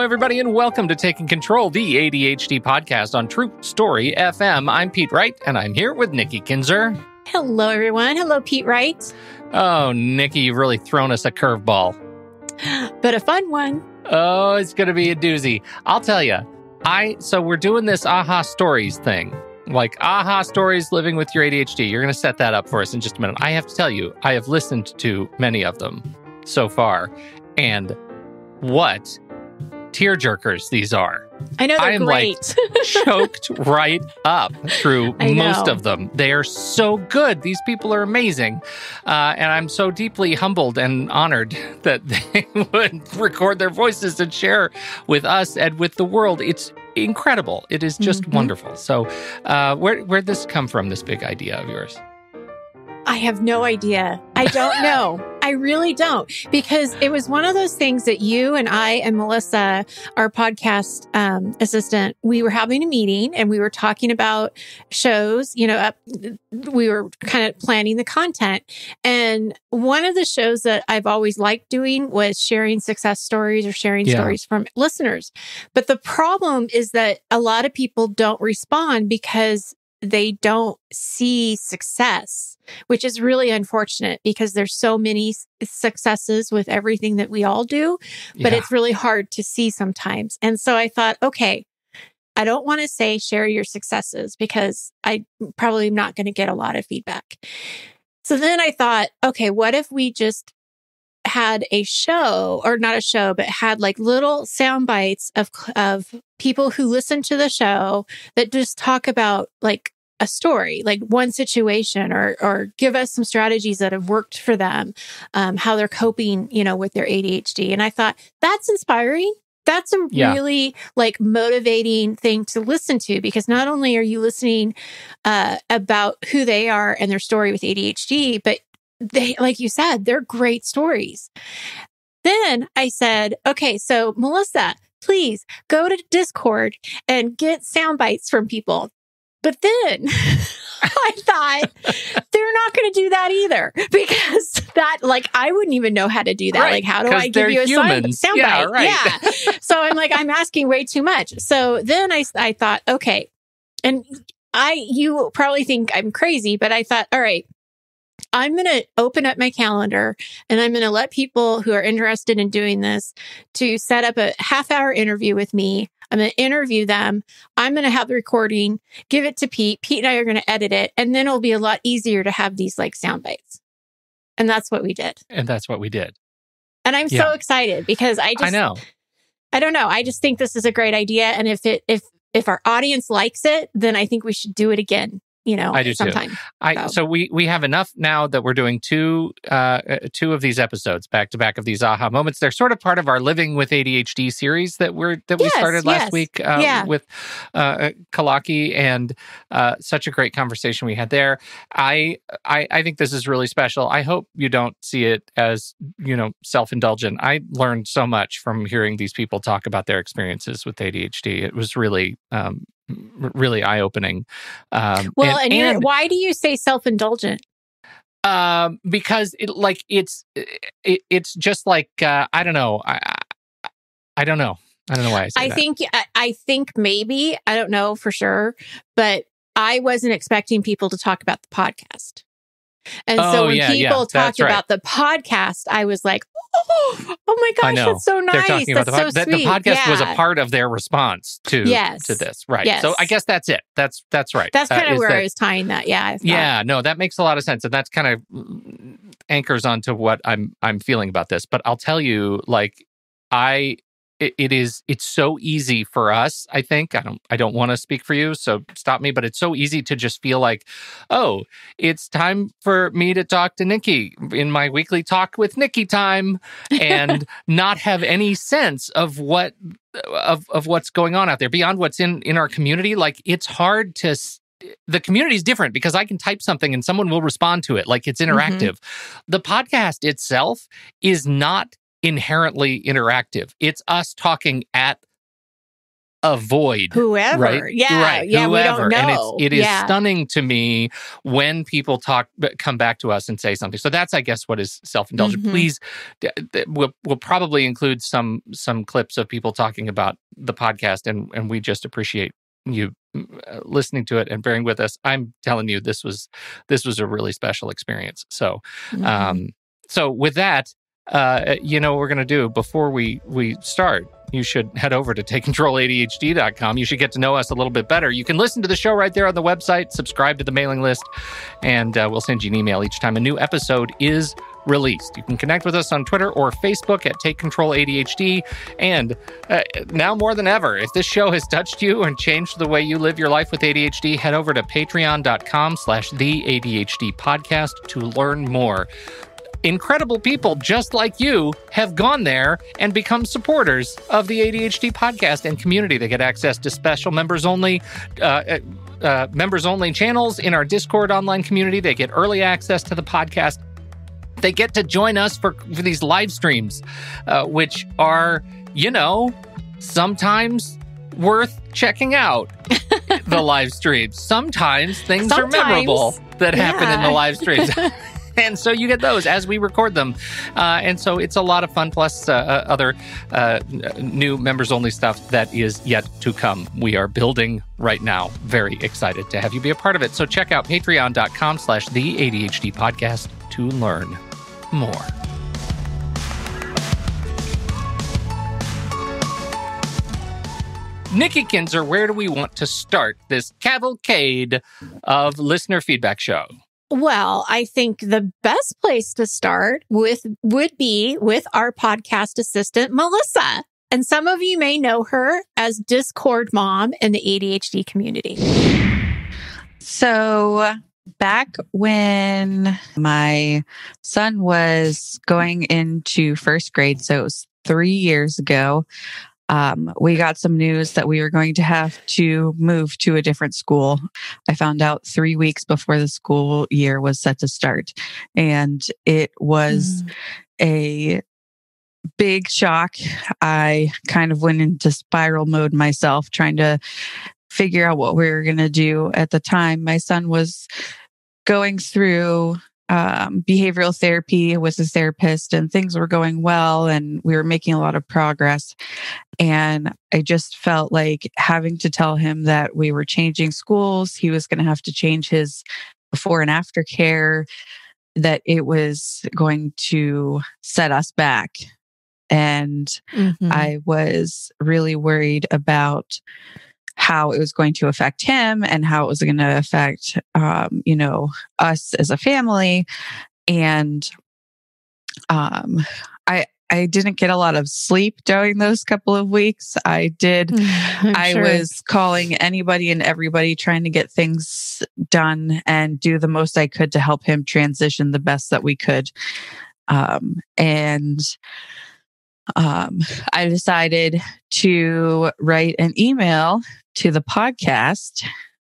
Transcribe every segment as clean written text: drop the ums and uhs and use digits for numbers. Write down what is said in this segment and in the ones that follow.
everybody, and welcome to Taking Control, the ADHD podcast on True Story FM. I'm Pete Wright, and I'm here with Nikki Kinzer. Hello, everyone. Hello, Pete Wright. Oh, Nikki, you've really thrown us a curveball. But a fun one. Oh, it's going to be a doozy. I'll tell you. So we're doing this AHA Stories thing. Like AHA Stories living with your ADHD. You're going to set that up for us in just a minute. I have to tell you, I have listened to many of them so far. And what tearjerkers these are. I know, they're I'm great. Like choked right up through most of them. They are so good. These people are amazing. And I'm so deeply humbled and honored that they would record their voices and share with us and with the world. It's incredible. It is just wonderful. So where'd this come from, this big idea of yours? I have no idea. I don't know. I really don't. Because it was one of those things that you and I and Melissa, our podcast assistant, we were having a meeting and we were talking about shows, we were kind of planning the content. And one of the shows that I've always liked doing was sharing success stories or sharing stories from listeners. But the problem is that a lot of people don't respond because they don't see success, which is really unfortunate because there's so many successes with everything that we all do, but it's really hard to see sometimes. And so I thought, okay, I don't want to say share your successes because I probably am not going to get a lot of feedback. So then I thought, okay, what if we just had a show, or not a show, but had like little sound bites of people who listen to the show that just talk about like a story, like one situation, or give us some strategies that have worked for them, how they're coping, with their ADHD. And I thought that's inspiring. That's a really like motivating thing to listen to, because not only are you listening about who they are and their story with ADHD, but they, like you said, they're great stories. Then I said, okay, so Melissa, please go to Discord and get sound bites from people. But then I thought they're not going to do that either, because that, like, I wouldn't even know how to do that. Right, like, how do I give you a sound bite? Right. Yeah. So I'm like, I'm asking way too much. So then I thought, okay, and you probably think I'm crazy, but I thought, all right, I'm going to open up my calendar and I'm going to let people who are interested in doing this to set up a half-hour interview with me. I'm going to interview them. I'm going to have the recording, give it to Pete. Pete and I are going to edit it. And then it'll be a lot easier to have these like sound bites. And that's what we did. And And I'm so excited because I don't know. I just think this is a great idea. And if our audience likes it, then I think we should do it again. I do sometime. Too. So we have enough now that we're doing two of these episodes back to back of these AHA moments. They're sort of part of our Living with ADHD series that we started last week with Kalaki, and such a great conversation we had there. I think this is really special. I hope you don't see it as self-indulgent. I learned so much from hearing these people talk about their experiences with ADHD. It was really really eye-opening. And why do you say self-indulgent? Because it's just like I don't know. I don't know why I say that. I think maybe, I don't know for sure, but I wasn't expecting people to talk about the podcast. And so when people talk about the podcast, I was like, oh my gosh, that's so nice. They're talking about so sweet. The podcast was a part of their response to this. Right. Yes. So I guess that's it. That's right. That's kind of where I was tying that. Yeah. No, that makes a lot of sense. And that's kind of anchors onto what I'm feeling about this. But I'll tell you, like, it's so easy for us, I think. I don't want to speak for you, so stop me, but it's so easy to just feel like, oh, it's time for me to talk to Nikki in my weekly talk with Nikki time, and not have any sense of what's going on out there beyond what's in our community. Like, it's hard to the community is different because I can type something and someone will respond to it. Like, it's interactive. The podcast itself is not inherently interactive. It's us talking at avoid whoever. Right? Yeah. Right. Yeah. Whoever. We don't know. And it is stunning to me when people come back to us and say something. So that's, I guess, what is self-indulgent. Mm-hmm. Please, we'll probably include some clips of people talking about the podcast, and we just appreciate you listening to it and bearing with us. I'm telling you, this was a really special experience. So, so with that, you know what we're going to do before we start. You should head over to TakeControlADHD.com. You should get to know us a little bit better. You can listen to the show right there on the website, subscribe to the mailing list, and we'll send you an email each time a new episode is released. You can connect with us on Twitter or Facebook at Take Control ADHD. And now more than ever, if this show has touched you and changed the way you live your life with ADHD, head over to patreon.com/TheADHD podcast to learn more. Incredible people just like you have gone there and become supporters of the ADHD podcast and community. They get access to special members-only channels in our Discord online community. They get early access to the podcast. They get to join us for these live streams, which are, you know, sometimes worth checking out. The live streams. Sometimes things are memorable that happen in the live streams. And so you get those as we record them. And so it's a lot of fun, plus other new members-only stuff that is yet to come. We are building right now. Very excited to have you be a part of it. So check out patreon.com/TheADHD podcast to learn more. Nikki Kinzer, where do we want to start this cavalcade of listener feedback show? Well, I think the best place to start would be with our podcast assistant, Melissa. And some of you may know her as Discord Mom in the ADHD community. So back when my son was going into first grade, so it was 3 years ago, we got some news that we were going to have to move to a different school. I found out 3 weeks before the school year was set to start. And it was a big shock. I kind of went into spiral mode myself, trying to figure out what we were going to do. At the time, my son was going through behavioral therapy with his therapist, and things were going well, and we were making a lot of progress. And I just felt like having to tell him that we were changing schools, he was going to have to change his before and after care, that it was going to set us back. And I was really worried about how it was going to affect him and how it was going to affect, us as a family. And I didn't get a lot of sleep during those couple of weeks. I was calling anybody and everybody, trying to get things done and do the most I could to help him transition the best that we could. I decided to write an email to the podcast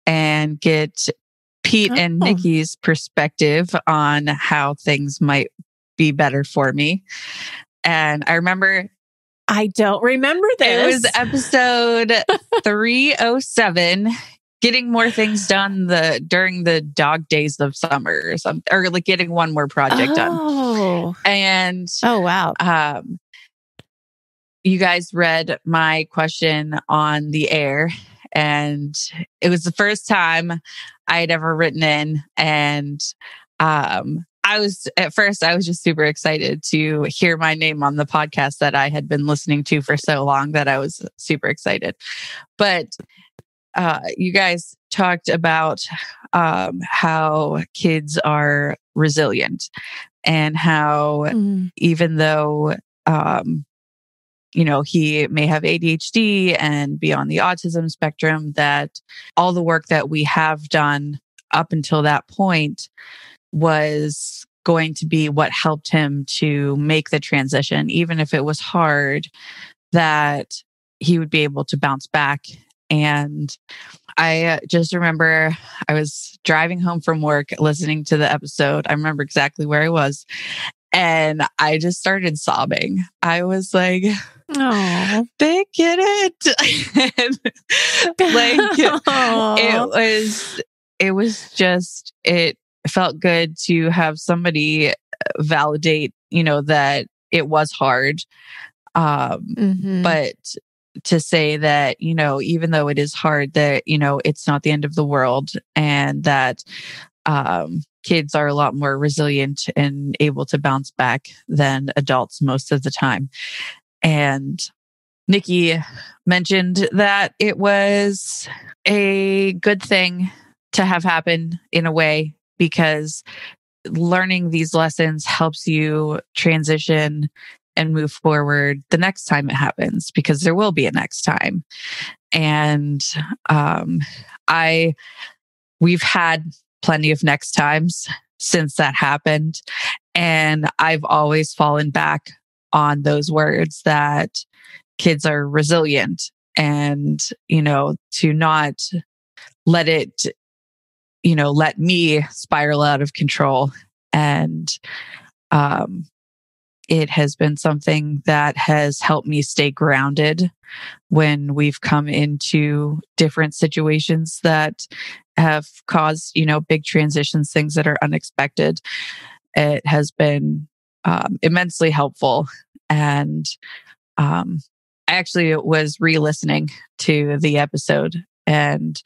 and get Pete and Nikki's perspective on how things might be better for me. And I remember... I don't remember this. It was episode 307, getting more things done during the dog days of summer, or like getting one more project done. And wow. You guys read my question on the air, and it was the first time I had ever written in. And I was just super excited to hear my name on the podcast that I had been listening to for so long, that I was super excited. But you guys talked about how kids are resilient, and how even though he may have ADHD and be on the autism spectrum, that all the work that we have done up until that point was going to be what helped him to make the transition. Even if it was hard, that he would be able to bounce back. And I just remember I was driving home from work, listening to the episode. I remember exactly where I was. And I just started sobbing. I was like, oh, they get it. And, it felt good to have somebody validate, that it was hard. But to say that, even though it is hard, that, it's not the end of the world, and that kids are a lot more resilient and able to bounce back than adults most of the time. And Nikki mentioned that it was a good thing to have happen in a way, because learning these lessons helps you transition and move forward the next time it happens, because there will be a next time. And we've had plenty of next times since that happened. And I've always fallen back on those words that kids are resilient, and, to not let it, let me spiral out of control. And it has been something that has helped me stay grounded when we've come into different situations that have caused, big transitions, things that are unexpected. It has been immensely helpful. And I actually was re-listening to the episode, and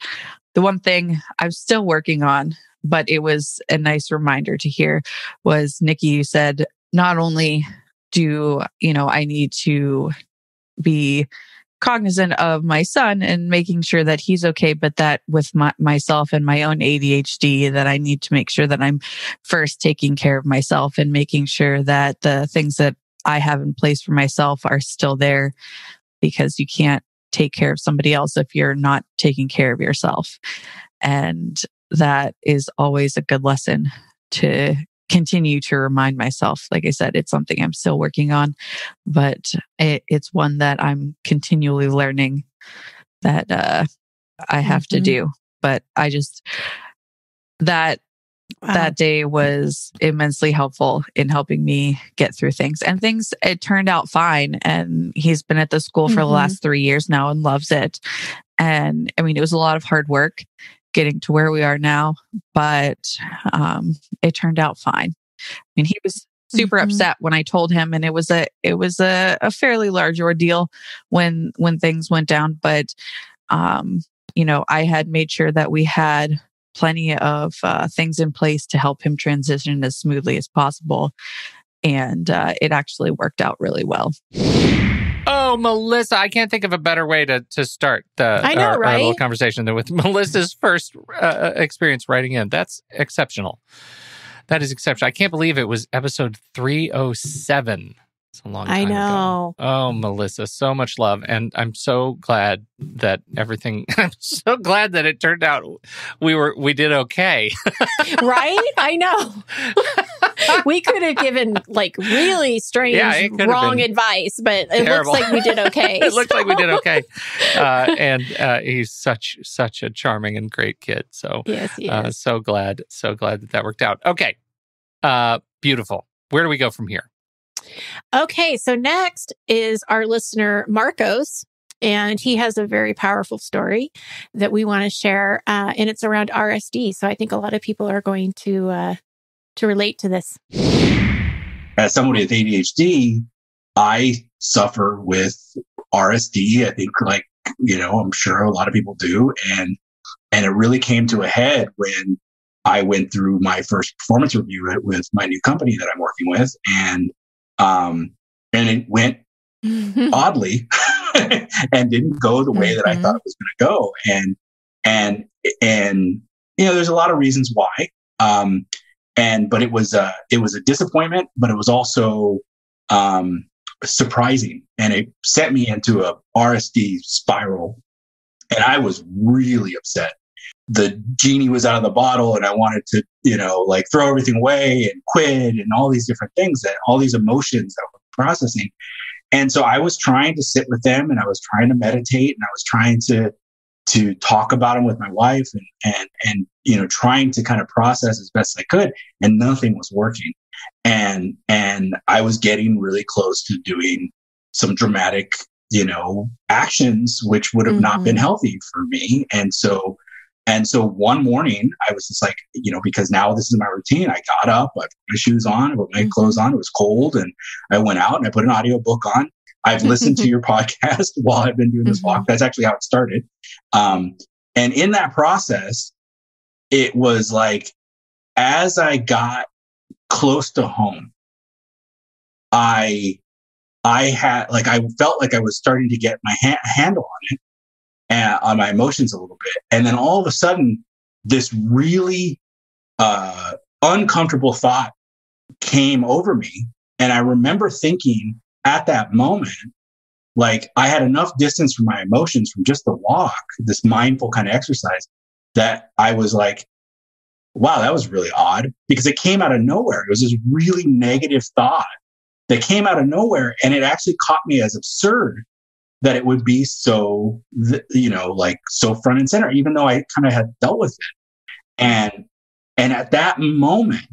the one thing I'm still working on, but it was a nice reminder to hear, was Nikki, you said, not only do, I need to be cognizant of my son and making sure that he's okay, but that with myself and my own ADHD, that I need to make sure that I'm first taking care of myself and making sure that the things that I have in place for myself are still there, because you can't take care of somebody else if you're not taking care of yourself. And that is always a good lesson to continue to remind myself. Like I said, it's something I'm still working on, but it's one that I'm continually learning that I have to do. But that day was immensely helpful in helping me get through things. And it turned out fine. And he's been at the school for the last 3 years now and loves it. And I mean, it was a lot of hard work getting to where we are now, but it turned out fine. I mean, he was super upset when I told him, and it was a fairly large ordeal when things went down. But I had made sure that we had plenty of things in place to help him transition as smoothly as possible, and it actually worked out really well. Oh, Melissa, I can't think of a better way to start our little conversation than with Melissa's first experience writing in. That's exceptional. That is exceptional. I can't believe it was episode 307. It's a long time ago. Oh, Melissa, so much love. And I'm so glad that I'm so glad that it turned out we did okay. Right? I know. We could have given really strange, wrong advice, but it looks like we did okay. It looks like we did okay. And he's such a charming and great kid. So yes, he is. So glad that worked out. Okay. Beautiful. Where do we go from here? Okay, so next is our listener, Marcos, and he has a very powerful story that we want to share, and it's around RSD. So I think a lot of people are going to relate to this. As somebody with ADHD, I suffer with RSD. I think, I'm sure a lot of people do, and it really came to a head when I went through my first performance review with my new company that I'm working with, and it went oddly and didn't go the way that I thought it was going to go. And there's a lot of reasons why. But it was a disappointment, but it was also surprising, and it sent me into a RSD spiral, and I was really upset. The genie was out of the bottle, and I wanted to, throw everything away and quit and all these different things, all these emotions that I was processing. And so I was trying to sit with them, and I was trying to meditate, and I was trying to talk about them with my wife, and trying to kind of process as best I could, and nothing was working. And I was getting really close to doing some dramatic, actions, which would have not been healthy for me. And so one morning I was just like, because now this is my routine. I got up, I put my shoes on, I put my clothes on. It was cold, and I went out and I put an audiobook on. I've listened to your podcast while I've been doing this walk. That's actually how it started. And in that process, it was like, as I got close to home, I felt like I was starting to get my handle on it and on my emotions a little bit. And then all of a sudden, this really uncomfortable thought came over me. And I remember thinking at that moment, like, I had enough distance from my emotions from just the walk, this mindful kind of exercise, that I was like, wow, that was really odd, because it came out of nowhere. It was this really negative thought that came out of nowhere. And it actually caught me as absurd that it would be so, so front and center, even though I kind of had dealt with it. And at that moment,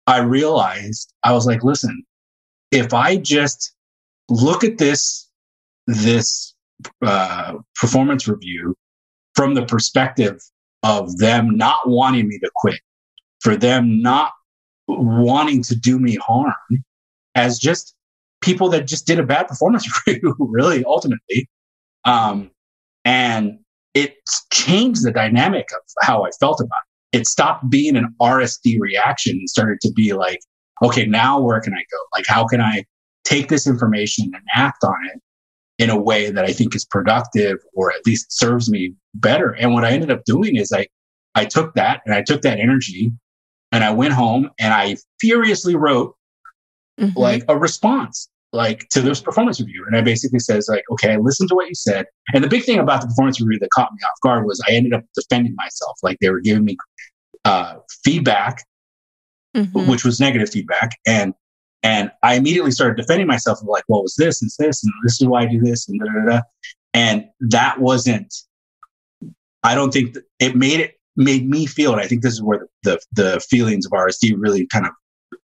I realized, I was like, listen, if I just look at this performance review from the perspective of them not wanting me to quit, for them not wanting to do me harm, as just people that just did a bad performance review, really, ultimately. And it changed the dynamic of how I felt about it. It stopped being an RSD reaction and started to be like, okay, now where can I go? Like, how can I take this information and act on it in a way that I think is productive, or at least serves me better? And what I ended up doing is I took that energy, and I went home and I furiously wrote like a response, like, to this performance review. And I basically says, like, okay, I listened to what you said. And the big thing about the performance review that caught me off guard was I ended up defending myself. Like, they were giving me feedback, which was negative feedback. And I immediately started defending myself of like, well, it was this and this, and this is why I do this, and da, da, da. And that wasn't, I don't think that it made me feel, and I think this is where the feelings of RSD really kind of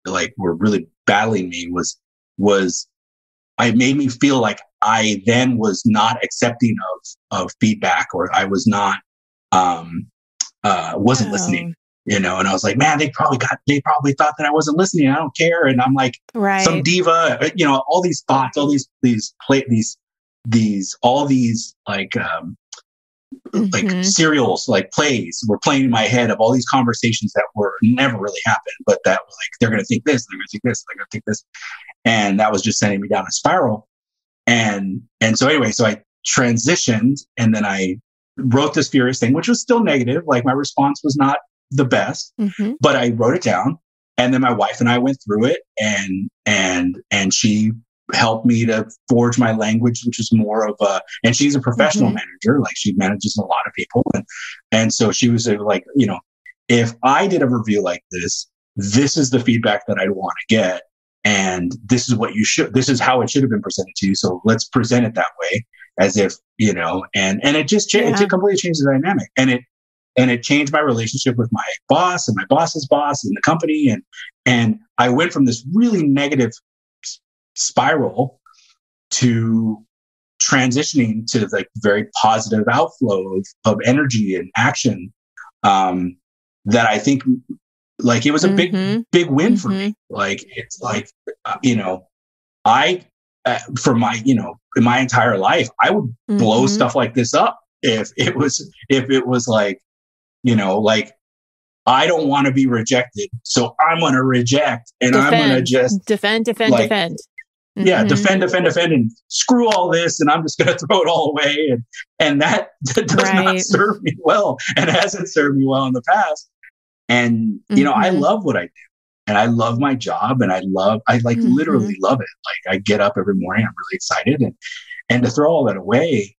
like were really battling me, was I made me feel like I then was not accepting of feedback, or I was not, wasn't listening. And I was like, man, they probably thought that I wasn't listening. I don't care. And I'm like, some diva, all these thoughts, all these like serials, like plays were playing in my head of all these conversations that were never really happened, but that was like, they're going to think this, they're going to think this, they're going to think this. And that was just sending me down a spiral. And so anyway, so I transitioned, and then I wrote this furious thing, which was still negative. Like, my response was not the best, but I wrote it down, and then my wife and I went through it, and she helped me to forge my language, which is more of and she's a professional manager, like she manages a lot of people. And so she was like, if I did a review like this is the feedback that I'd want to get. And this is this is how it should have been presented to you. So let's present it that way, as if, and it just changed, it completely changed the dynamic. And it changed my relationship with my boss and my boss's boss and the company. And I went from this really negative spiral to transitioning to like very positive outflow of energy and action. That I think, like, it was a big win for me. Like, it's like, I, for my, in my entire life, I would blow stuff like this up if it was like, like, I don't want to be rejected, so I'm going to reject, and I'm going to just defend. Yeah, defend, and screw all this, and I'm just going to throw it all away, and that does not serve me well, and hasn't served me well in the past. And I love what I do, and I love my job, and I literally love it. Like, I get up every morning, I'm really excited, and to throw all that away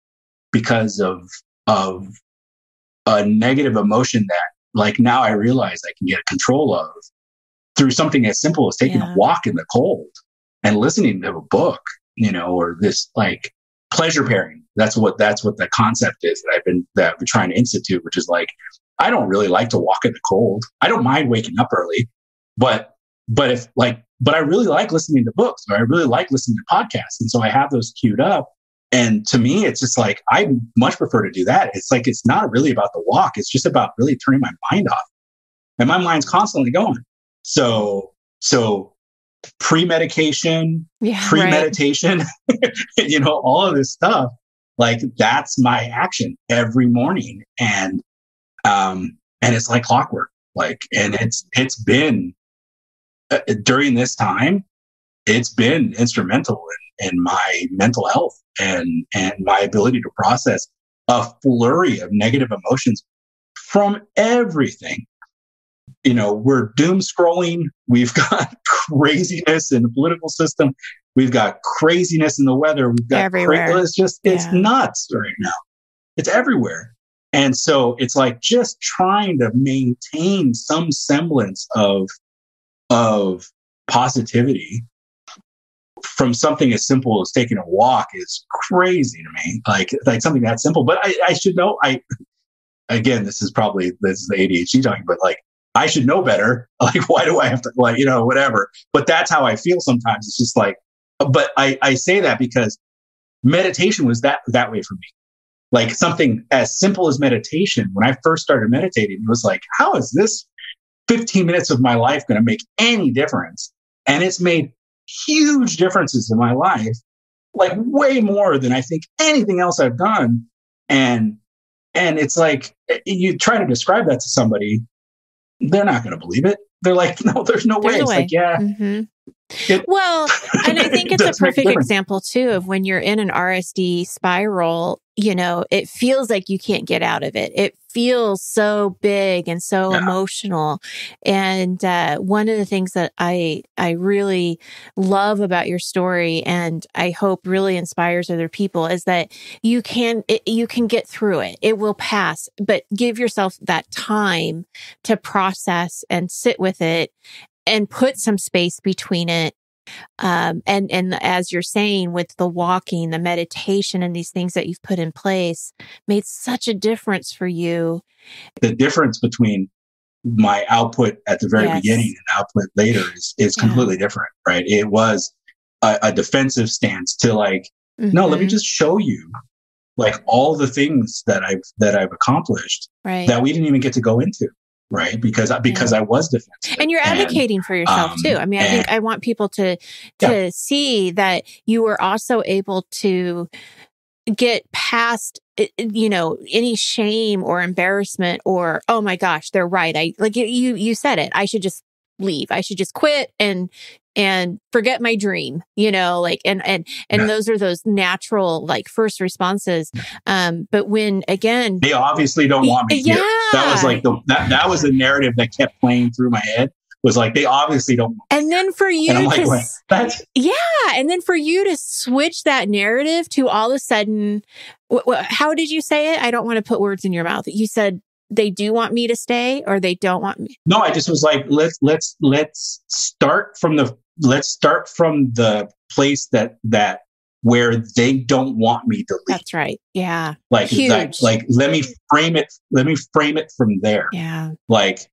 because of a negative emotion that, like, now I realize I can get control of through something as simple as taking a walk in the cold and listening to a book, or this like pleasure pairing. That's what the concept is that I've been trying to institute, which is like, I don't really like to walk in the cold. I don't mind waking up early, but but I really like listening to books, or I really like listening to podcasts. And so I have those queued up. And to me, it's just like, I much prefer to do that. It's like, it's not really about the walk. It's just about really turning my mind off. And my mind's constantly going. So pre-medication, pre-meditation, all of this stuff, like that's my action every morning. And it's like clockwork. Like, and it's been, during this time, it's been instrumental in my mental health and my ability to process a flurry of negative emotions from everything. We're doom scrolling. We've got craziness in the political system. We've got craziness in the weather. We've got everywhere. It's nuts right now. It's everywhere. And so it's like just trying to maintain some semblance of positivity from something as simple as taking a walk is crazy to me. Like something that simple. But I should know. Again, this is the ADHD talking, but like, I should know better. Like, why do I have to, whatever. But that's how I feel sometimes. It's just like, but I say that because meditation was that way for me. Like something as simple as meditation. When I first started meditating, it was like, how is this 15 minutes of my life going to make any difference? And it's made huge differences in my life, like way more than I think anything else I've done. And it's like, you try to describe that to somebody, they're not going to believe it. They're like, no, there's no way. It's like, yeah. Mm-hmm. Well, and I think it's a perfect example too of when you're in an RSD spiral, it feels like you can't get out of it. It feels so big and so emotional. And one of the things that I really love about your story, and I hope really inspires other people, is that you can get through it. It will pass, but give yourself that time to process and sit with it and put some space between it. And as you're saying, with the walking, the meditation, and these things that you've put in place made such a difference for you. The difference between my output at the very beginning and output later is completely different, right? It was a defensive stance to like, no, let me just show you like all the things that I've accomplished that we didn't even get to go into. Right. Because I was defensive. And you're advocating for yourself too. I mean, I think I want people to see that you were also able to get past, any shame or embarrassment or, oh my gosh, they're right. You said it. I should just leave. I should just quit and forget my dream, and those are those natural, like, first responses. But when, again, they obviously don't want me here. That was like that was the narrative that kept playing through my head, was like, they obviously don't want me. And then for you and then for you to switch that narrative to all of a sudden, how did you say it? I don't want to put words in your mouth. You said, they do want me to stay, or they don't want me? No, I just was like, let's start from the place that where they don't want me to leave. That's right. Yeah. Like, let me frame it from there. Yeah. Like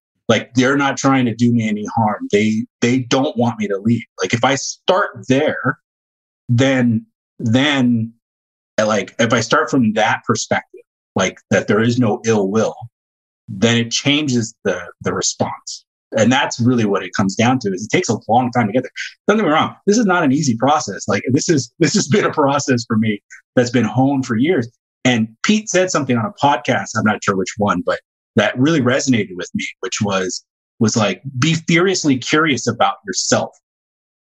they're not trying to do me any harm. They don't want me to leave. Like, if I start there, then like, if I start from that perspective, like that there is no ill will, then it changes the response. And that's really what it comes down to, is it takes a long time to get there. Don't get me wrong. This is not an easy process. Like, this has been a process for me that's been honed for years. And Pete said something on a podcast, I'm not sure which one, but that really resonated with me, which was like, be furiously curious about yourself.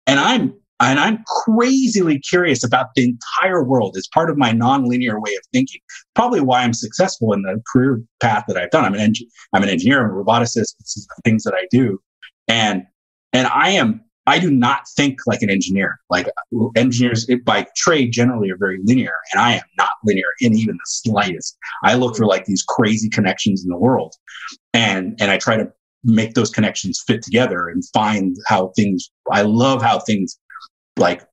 And I'm crazily curious about the entire world. It's part of my nonlinear way of thinking. Probably why I'm successful in the career path that I've done. I'm an engineer, I'm a roboticist. This is the things that I do. And I do not think like an engineer. Like, engineers by trade generally are very linear, and I am not linear in even the slightest. I look for like these crazy connections in the world, and I try to make those connections fit together and find how things. I love how things like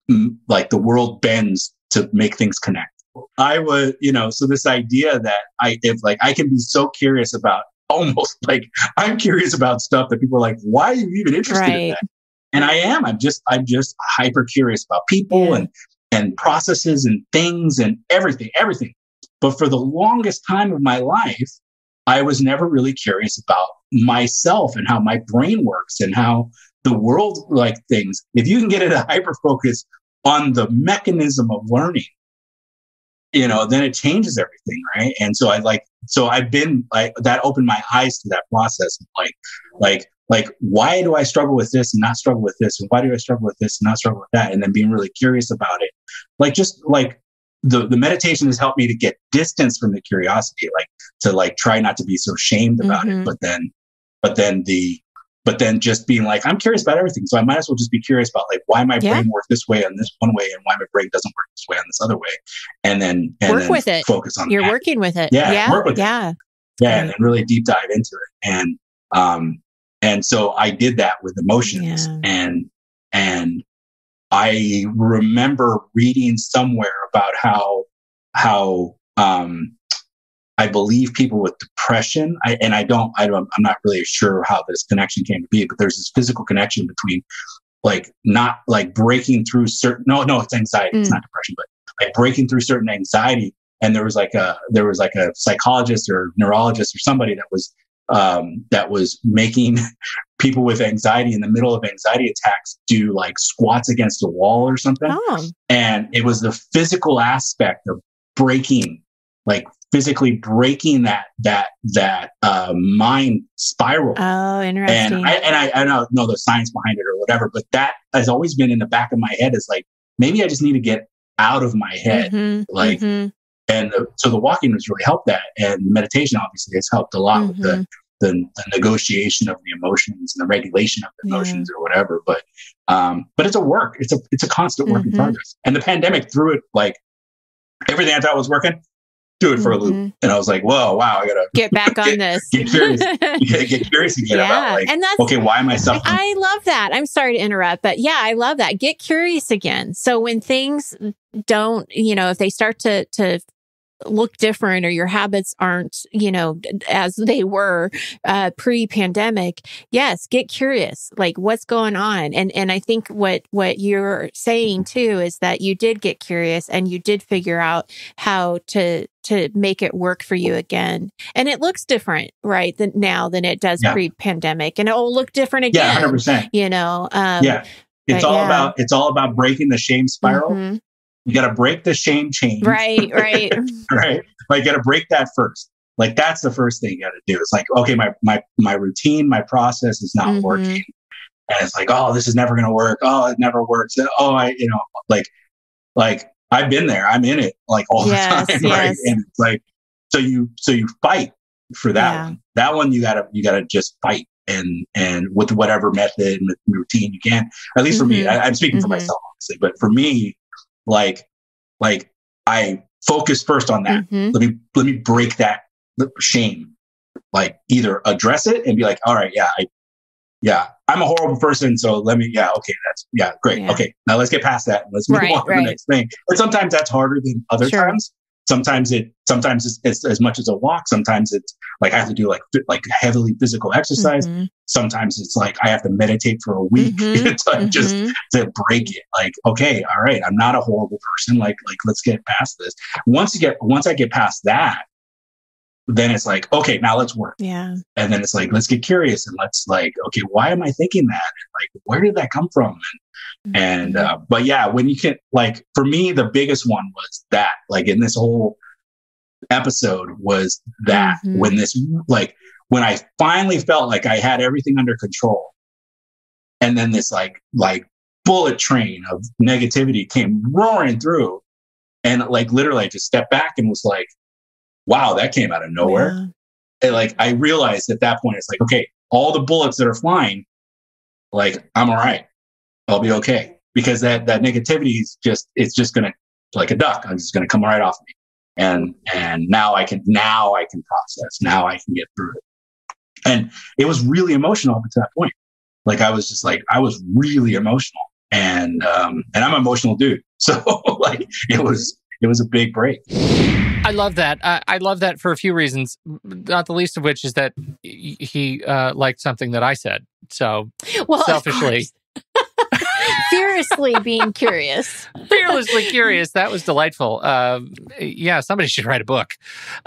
the world bends to make things connect. I was, so this idea that I can be so curious about almost like I'm curious about stuff that people are like, why are you even interested in that? And I am. I'm just hyper curious about people and processes and things and everything. But for the longest time of my life, I was never really curious about myself and how my brain works and how the world like things. If you can get it a hyper focus on the mechanism of learning, then it changes everything, right? And so I've been like, that opened my eyes to that process of like, why do I struggle with this and not struggle with this? And why do I struggle with this and not struggle with that? And then being really curious about it. Like, just like the meditation has helped me to get distance from the curiosity, like to like try not to be so shamed about it. But then just being like, I'm curious about everything. So I might as well just be curious about like why my brain works this way on this one way and why my brain doesn't work this way on this other way. And then work with it. Focus on You're that. working with it. Work with it. And then really deep dive into it. And so I did that with emotions. And I remember reading somewhere about how I believe people with depression, I'm not really sure how this connection came to be, but there's this physical connection between like not like breaking through certain, no, it's anxiety. It's not depression, but like breaking through certain anxiety. And there was like a psychologist or neurologist or somebody that was making people with anxiety in the middle of anxiety attacks do like squats against a wall or something. And it was the physical aspect of physically breaking that mind spiral. Oh, interesting. And I don't know the science behind it or whatever, but that has always been in the back of my head is like, maybe I just need to get out of my head. So the walking has really helped that. And meditation obviously has helped a lot with the negotiation of the emotions and the regulation of the emotions or whatever. But it's a work. It's a constant work in progress. And the pandemic threw it like everything I thought was working, threw it for a loop. And I was like, whoa, wow, I gotta get back on this. Get curious. Get curious again about like, and that's, okay, why am I suffering? I love that. I'm sorry to interrupt, but yeah, I love that. Get curious again. So when things don't, if they start to look different or your habits aren't, as they were pre-pandemic, yes, get curious, like what's going on. And I think what you're saying too is that you did get curious and you did figure out how to make it work for you again. And it looks different, right, now than it does pre-pandemic. And it will look different again. Yeah, 100%. It's all about breaking the shame spiral. You got to break the shame chain. Right. Right. Like, you got to break that first. Like, that's the first thing you got to do. It's like, okay, my routine, my process is not working. And it's like, oh, this is never going to work. Oh, it never works. Oh, like I've been there. I'm in it like all the time. Right. Yes. And it's like, so you fight for that one. That one, you gotta just fight and with whatever method and routine you can. At least for me, I'm speaking for myself, obviously, but for me, like I focus first on that. Let me break that shame. Like, either address it and be like, all right, I'm a horrible person. So let me, great. Yeah. Okay. Now let's get past that. And let's move on to the next thing. But sometimes that's harder than other times. Sometimes it's as much as a walk. Sometimes it's like I have to do like heavily physical exercise. Sometimes it's like I have to meditate for a week just to break it. Like, okay, all right, I'm not a horrible person. Like let's get past this. Once I get past that, then it's like, okay, now let's work. Yeah. And then it's like, let's get curious and let's like, okay, why am I thinking that? And like, where did that come from? But yeah, when you can, like, for me, the biggest one was that, like, in this whole episode was that when I finally felt like I had everything under control, and then this like bullet train of negativity came roaring through, and like literally I just stepped back and was like, wow, that came out of nowhere. Yeah. And like, I realized at that point, it's like, okay, all the bullets that are flying, like, I'm all right. I'll be okay. Because that negativity is it's just going to, like a duck, I'm just going to come right off me. And now I can process. Now I can get through it. And it was really emotional up to that point. Like, I was really emotional, and I'm an emotional dude. So like, it was a big break. I love that. I love that for a few reasons, not the least of which is that he liked something that I said. So, selfishly. Fiercely being curious. Fearlessly curious. That was delightful. Yeah, somebody should write a book.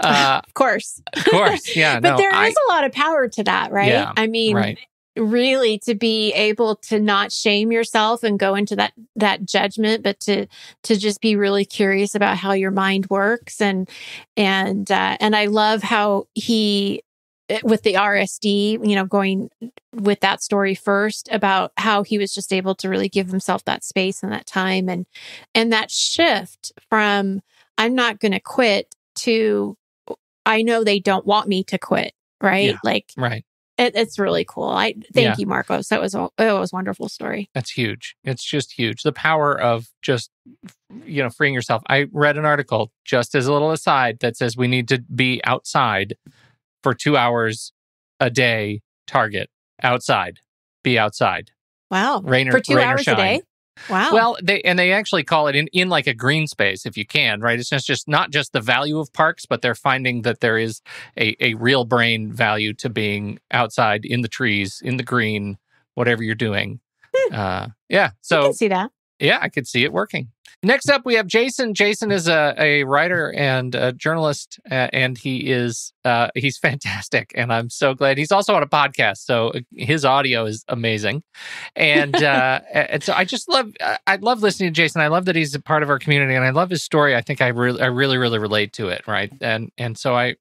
Of course. Of course. Yeah. But there is a lot of power to that, right? Yeah, I mean, really to be able to not shame yourself and go into that judgment, but to just be really curious about how your mind works. And I love how he, with the RSD, going with that story first about how he was just able to really give himself that space and that time and that shift from I'm not going to quit to I know they don't want me to quit. Right. Right. It's really cool. Thank you, Marcos. It was a wonderful story. That's huge. It's just huge. The power of just, freeing yourself. I read an article, just as a little aside, that says we need to be outside for 2 hours a day. Target outside. Be outside. Wow. For 2 hours a day? Wow. Well, they actually call it in like a green space if you can, right? It's just not just the value of parks, but they're finding that there is a real brain value to being outside in the trees, in the green, whatever you're doing. Yeah. So I can see that. Yeah, I could see it working. Next up, we have Jason. Jason is a writer and a journalist, and he's fantastic. And I'm so glad he's also on a podcast, so his audio is amazing. And so I love listening to Jason. I love that he's a part of our community, and I love his story. I think I really relate to it, right? And so I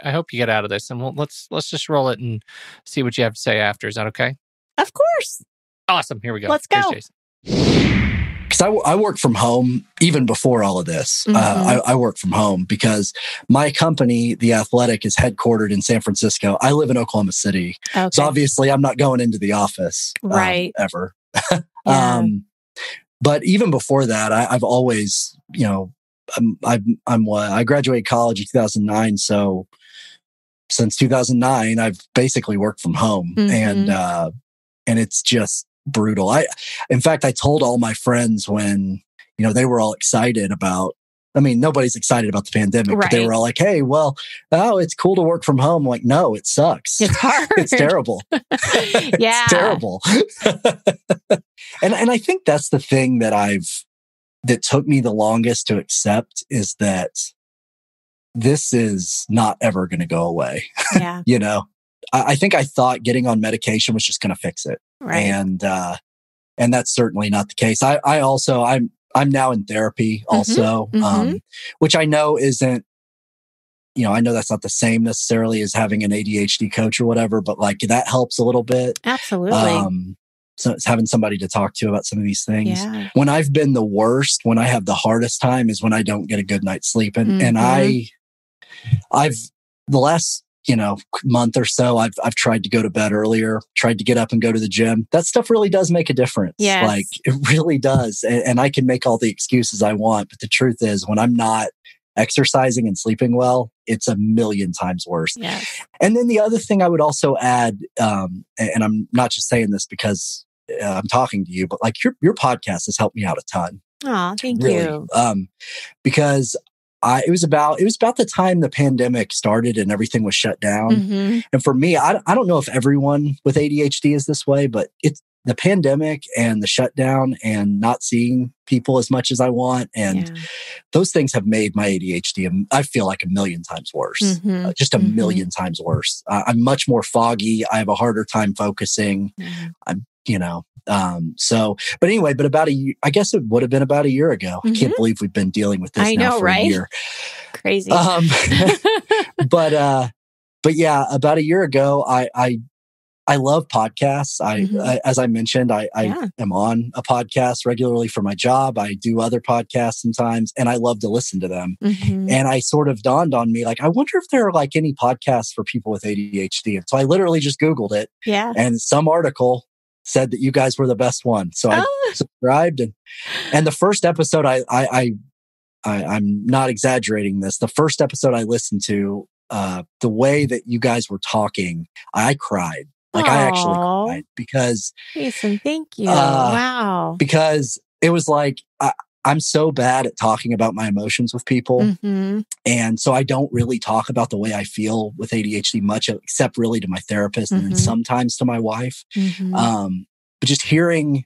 hope you get out of this, and let's just roll it and see what you have to say after. Is that okay? Of course. Awesome. Here we go. Let's go. Here's Jason. Because I work from home even before all of this. Mm-hmm. I work from home because my company, The Athletic, is headquartered in San Francisco. I live in Oklahoma City. Okay. So obviously I'm not going into the office ever. Yeah. But even before that, I've always, I graduated college in 2009. So since 2009, I've basically worked from home. Mm-hmm. And it's just brutal. In fact, I told all my friends when, they were all excited about, nobody's excited about the pandemic, but they were all like, hey, well, it's cool to work from home. I'm like, no, it sucks. It's hard. It's terrible. Yeah. It's terrible. And I think that's the thing that took me the longest to accept is that this is not ever going to go away. Yeah. I think I thought getting on medication was just going to fix it. Right. And that's certainly not the case. I'm now in therapy also, which I know isn't, I know that's not the same necessarily as having an ADHD coach or whatever, but like that helps a little bit. Absolutely. So it's having somebody to talk to about some of these things. Yeah. When I've been the worst, when I have the hardest time is when I don't get a good night's sleep. And I've the last month or so, I've tried to go to bed earlier, tried to get up and go to the gym. That stuff really does make a difference. Yes. Like it really does. And I can make all the excuses I want. But the truth is when I'm not exercising and sleeping well, it's a million times worse. Yes. And then the other thing I would also add, and I'm not just saying this because I'm talking to you, but like your podcast has helped me out a ton. Oh, thank really. you. Because it was about the time the pandemic started and everything was shut down. Mm-hmm. And for me, I don't know if everyone with ADHD is this way, but it's the pandemic and the shutdown and not seeing people as much as I want. And those things have made my ADHD, I feel like, a million times worse, just a million times worse. I'm much more foggy. I have a harder time focusing. But anyway, I guess it would have been about a year ago. I can't believe we've been dealing with this now for a year. Crazy. But yeah, about a year ago, I love podcasts. As I mentioned, I am on a podcast regularly for my job. I do other podcasts sometimes, and I love to listen to them. And I sort of dawned on me, like, I wonder if there are like any podcasts for people with ADHD. And so I literally just Googled it. Yeah. And some article said that you guys were the best one. So I subscribed, and the first episode, I'm not exaggerating this. The first episode I listened to, the way that you guys were talking, I cried. Like, I actually cried because... Jason, thank you. Wow. Because it was like, I'm so bad at talking about my emotions with people. Mm-hmm. And so I don't really talk about the way I feel with ADHD much, except really to my therapist and then sometimes to my wife. But just hearing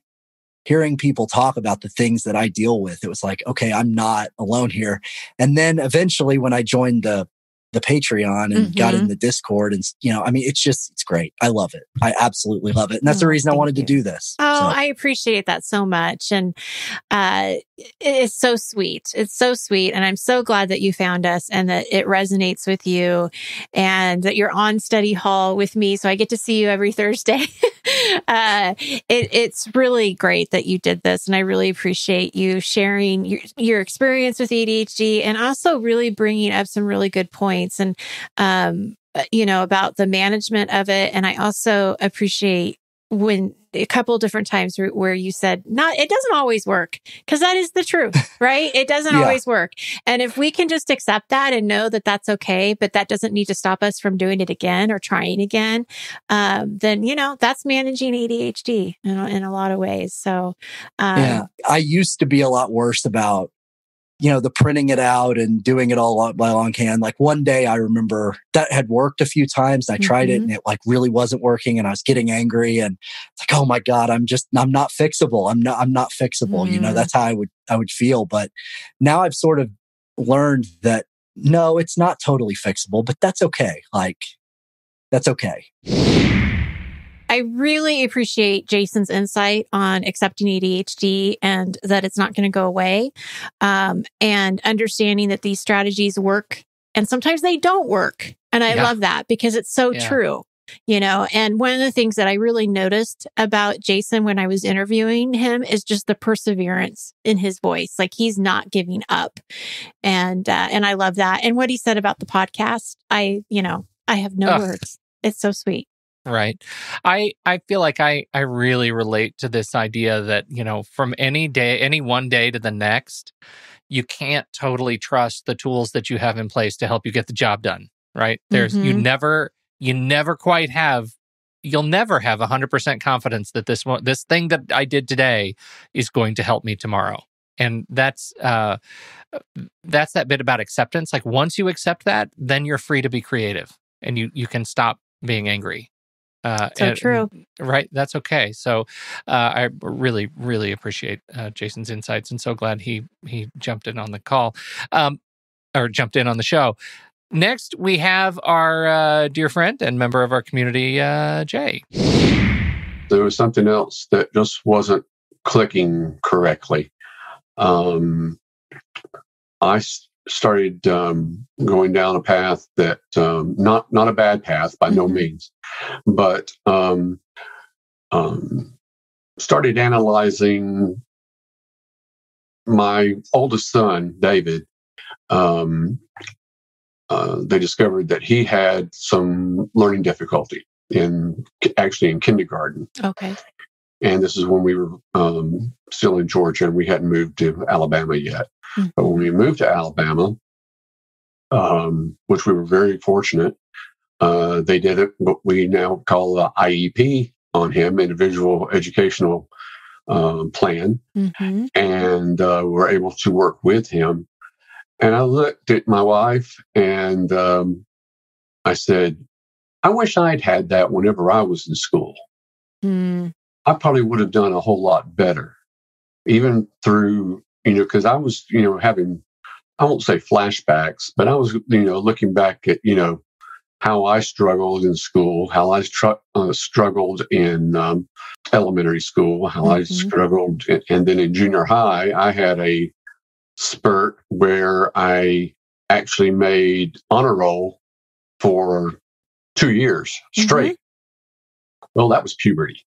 people talk about the things that I deal with, it was like, okay, I'm not alone here. And then eventually when I joined the Patreon and got in the Discord and, it's great. I love it. I absolutely love it. And that's the reason I wanted to do this. Oh, I appreciate that so much. And it's so sweet. It's so sweet. And I'm so glad that you found us and that it resonates with you and that you're on study hall with me. So I get to see you every Thursday. It's really great that you did this. And I really appreciate you sharing your experience with ADHD and also really bringing up some really good points and, about the management of it. And I also appreciate when a couple different times where you said, it doesn't always work, because that is the truth, right? It doesn't always work. And if we can just accept that and know that that's okay, but that doesn't need to stop us from doing it again or trying again, then, that's managing ADHD in a lot of ways. So, I used to be a lot worse about, the printing it out and doing it all by longhand. Like one day I remember that had worked a few times. I tried it and it like really wasn't working and I was getting angry and it's like, oh my God, I'm not fixable. I'm not fixable. That's how I would feel. But now I've sort of learned that no, it's not totally fixable, but that's okay. Like that's okay. I really appreciate Jason's insight on accepting ADHD and that it's not going to go away, and understanding that these strategies work and sometimes they don't work. And I love that because it's so true, and one of the things that I really noticed about Jason when I was interviewing him is just the perseverance in his voice. Like he's not giving up. And I love that. And what he said about the podcast, I have no words. It's so sweet. Right. I feel like I really relate to this idea that, from any one day to the next, you can't totally trust the tools that you have in place to help you get the job done. Right. You'll never have 100% confidence that this thing that I did today is going to help me tomorrow. And that's that bit about acceptance. Like once you accept that, then you're free to be creative and you can stop being angry. True. Right. That's okay. So I really, really appreciate Jason's insights and so glad he jumped in on the call or jumped in on the show. Next, we have our dear friend and member of our community, Jay. There was something else that just wasn't clicking correctly. I started going down a path that not a bad path by no means, but started analyzing my oldest son, David. They discovered that he had some learning difficulty in kindergarten. Okay. And this is when we were still in Georgia and we hadn't moved to Alabama yet. But when we moved to Alabama, which we were very fortunate, they did what we now call the IEP on him, Individual Educational Plan, and were able to work with him. And I looked at my wife and I said, I wish I'd had that whenever I was in school. I probably would have done a whole lot better, even through, because I was, having, I won't say flashbacks, but I was, looking back at, how I struggled in school, how I struggled in elementary school, how I struggled. And then in junior high, I had a spurt where I actually made honor roll for 2 years straight. Well, that was puberty.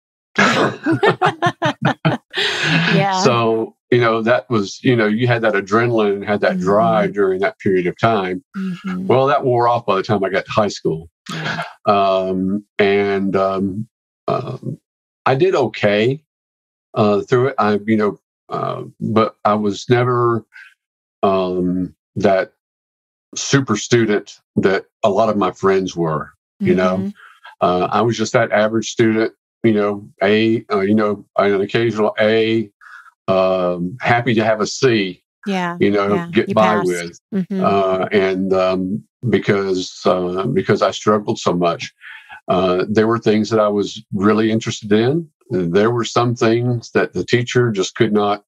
Yeah. So, that was, you had that adrenaline, had that drive during that period of time. Well, that wore off by the time I got to high school. I did okay through it. But I was never that super student that a lot of my friends were, I was just that average student, an occasional A. happy to have a C. Yeah. Get by with. And because I struggled so much, there were things that I was really interested in. There were some things that the teacher just could not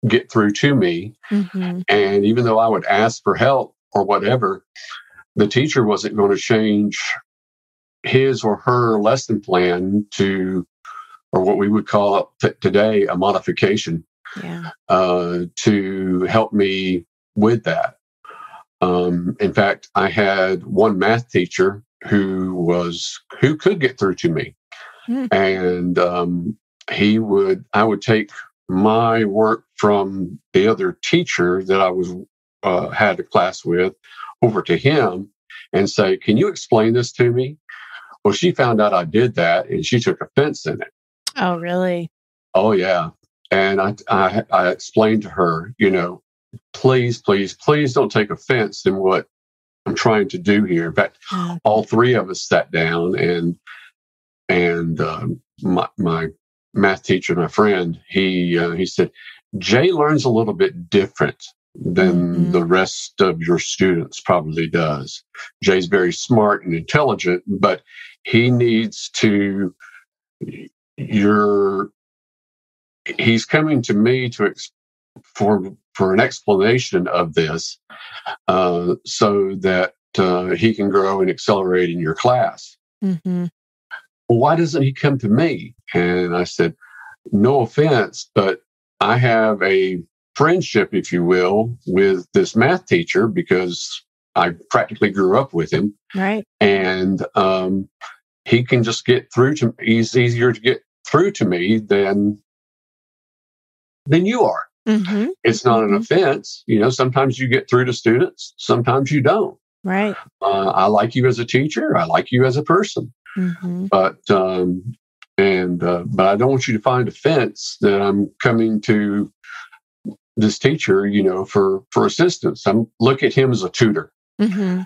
get through to me. And even though I would ask for help or whatever, the teacher wasn't going to change his or her lesson plan to, or what we would call today, a modification, to help me with that. In fact, I had one math teacher who could get through to me. And I would take my work from the other teacher that I was had a class with over to him and say, "Can you explain this to me?" Well, she found out I did that, and she took offense in it. Oh, really? Oh, yeah. And I explained to her, please don't take offense in what I'm trying to do here. In fact, all three of us sat down, and my math teacher, my friend, he said, "Jay learns a little bit different than the rest of your students probably does. Jay's very smart and intelligent, but he needs to, he's coming to me for an explanation of this, so that he can grow and accelerate in your class." Well, why doesn't he come to me? And I said, "No offense, but I have a friendship, if you will, with this math teacher because I practically grew up with him. Right. And he can just get through to me. He's easier to get through to me than you are." It's not an offense. Sometimes you get through to students, sometimes you don't. Right. I like you as a teacher. I like you as a person. But I don't want you to find offense that I'm coming to this teacher, for assistance. Look at him as a tutor. And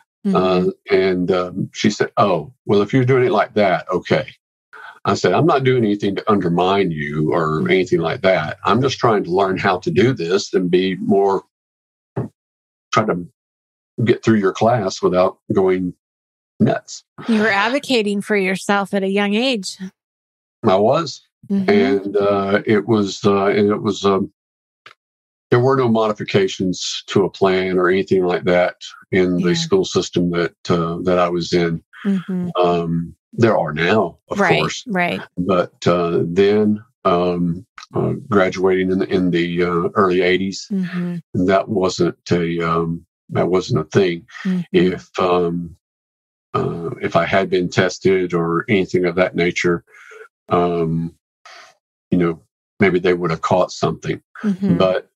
she said, "Oh, well, if you're doing it like that, okay." I said, "I'm not doing anything to undermine you or anything like that. I'm just trying to learn how to do this and be more, try to get through your class without going nuts." You were advocating for yourself at a young age. I was. And it was there were no modifications to a plan or anything like that in the school system that I was in. There are now, of course. Right. But then graduating in the early 80s, that wasn't a thing. If I had been tested or anything of that nature, maybe they would have caught something, but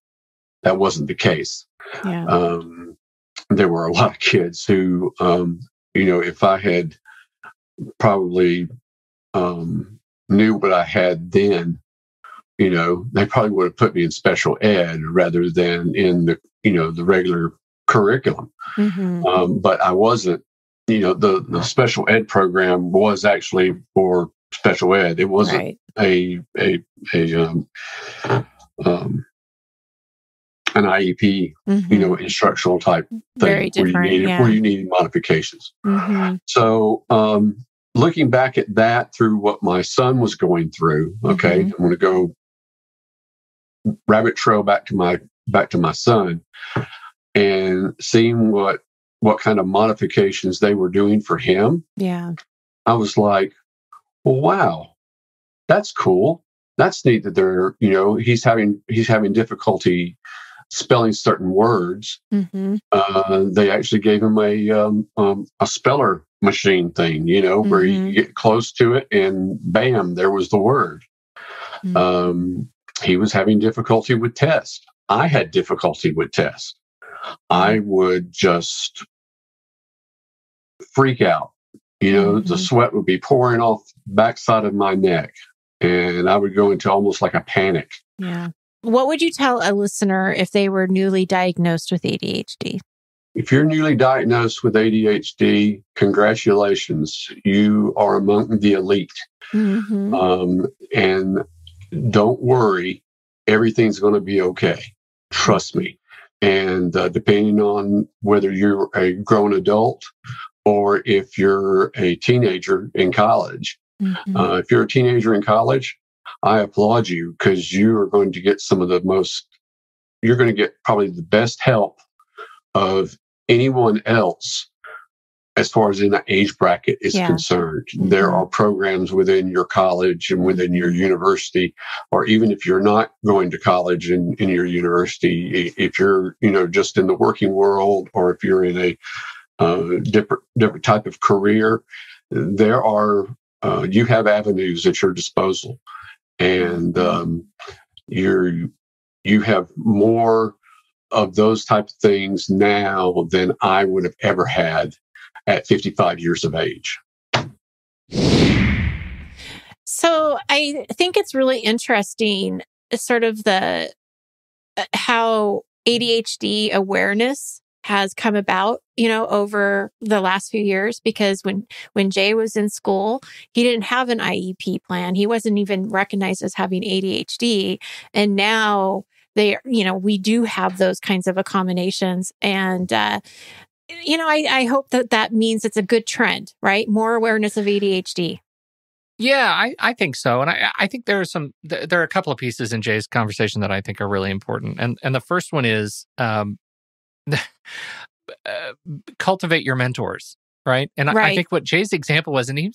that wasn't the case. There were a lot of kids who, if I had probably knew what I had then, they probably would have put me in special ed rather than in the regular curriculum. But I wasn't. The special ed program was actually for special ed. It wasn't an IEP, instructional type thing. Very different, where you needed modifications. So, looking back at that through what my son was going through, okay, I'm going to go rabbit trail back to my son and seeing what kind of modifications they were doing for him. Yeah. I was like, well, wow, that's cool. That's neat that they're, he's having difficulty spelling certain words. They actually gave him a speller machine thing, where you get close to it and bam, there was the word. He was having difficulty with tests. I had difficulty with tests. I would just freak out. The sweat would be pouring off the backside of my neck, and I would go into almost like a panic. Yeah. What would you tell a listener if they were newly diagnosed with ADHD? If you're newly diagnosed with ADHD, congratulations. You are among the elite. And don't worry. everything's going to be okay. Trust me. And depending on whether you're a grown adult or if you're a teenager in college, if you're a teenager in college, I applaud you, because you are going to get you're going to get probably the best help of anyone else as far as in the age bracket is concerned. There are programs within your college and within your university, or even if you're not going to college in your university, if you're, just in the working world, or if you're in a different type of career, there are, you have avenues at your disposal. And you have more of those type of things now than I would have ever had at 55 years of age. So I think it's really interesting, sort of how ADHD awareness has come about, over the last few years, because when Jay was in school, he didn't have an IEP plan. He wasn't even recognized as having ADHD. And now we do have those kinds of accommodations. And, I hope that means it's a good trend, right? More awareness of ADHD. Yeah, I think so. And I think there are a couple of pieces in Jay's conversation that I think are really important. And the first one is, cultivate your mentors, right? And I think what Jay's example was, and he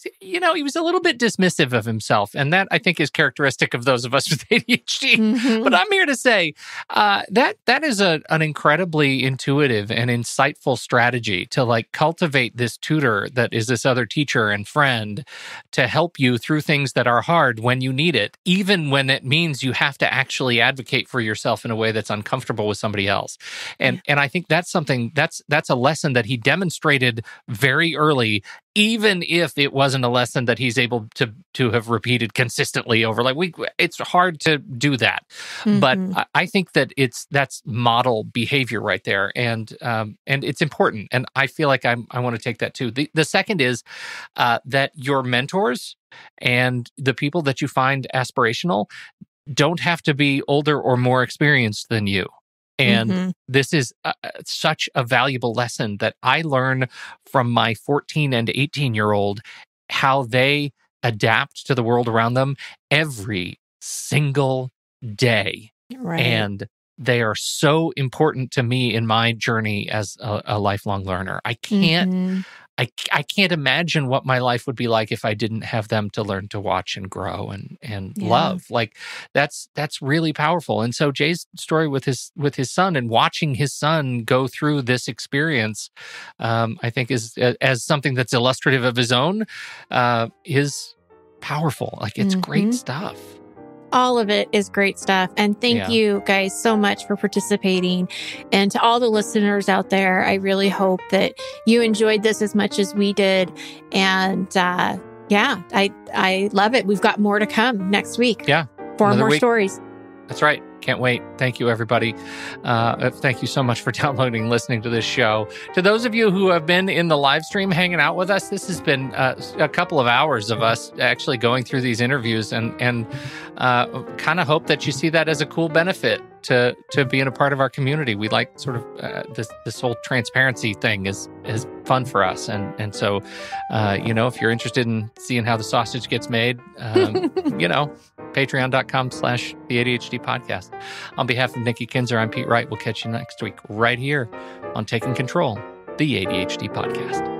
was a little bit dismissive of himself, and that I think is characteristic of those of us with ADHD. But I'm here to say that is an incredibly intuitive and insightful strategy to cultivate this tutor that is this other teacher and friend to help you through things that are hard when you need it, even when it means you have to actually advocate for yourself in a way that's uncomfortable with somebody else. And I think that's something that's a lesson that he demonstrated very early, even if it wasn't a lesson that he's able to have repeated consistently over. It's hard to do that, but I think that that's model behavior right there, and it's important. And I feel like I want to take that too. The second is that your mentors and the people that you find aspirational don't have to be older or more experienced than you. And this is such a valuable lesson that I learn from my 14 and 18-year-old, how they adapt to the world around them every single day. Right. And they are so important to me in my journey as a lifelong learner. I can't imagine what my life would be like if I didn't have them to learn to watch and grow and love. That's really powerful. And so Jay's story with his son and watching his son go through this experience, I think is as something that's illustrative of his own, is powerful. It's great stuff. All of it is great stuff. And thank you guys so much for participating. And to all the listeners out there, I really hope that you enjoyed this as much as we did. And I love it. We've got more to come next week. Yeah. 4 more stories. That's right. Can't wait. Thank you, everybody. Thank you so much for downloading and listening to this show. To those of you who have been in the live stream hanging out with us, this has been a couple of hours of us actually going through these interviews, and kind of hope that you see that as a cool benefit to being a part of our community. We like sort of this whole transparency thing is fun for us. And so, if you're interested in seeing how the sausage gets made, patreon.com/the ADHD podcast. On behalf of Nikki Kinzer, I'm Pete Wright. We'll catch you next week right here on Taking Control, the ADHD podcast.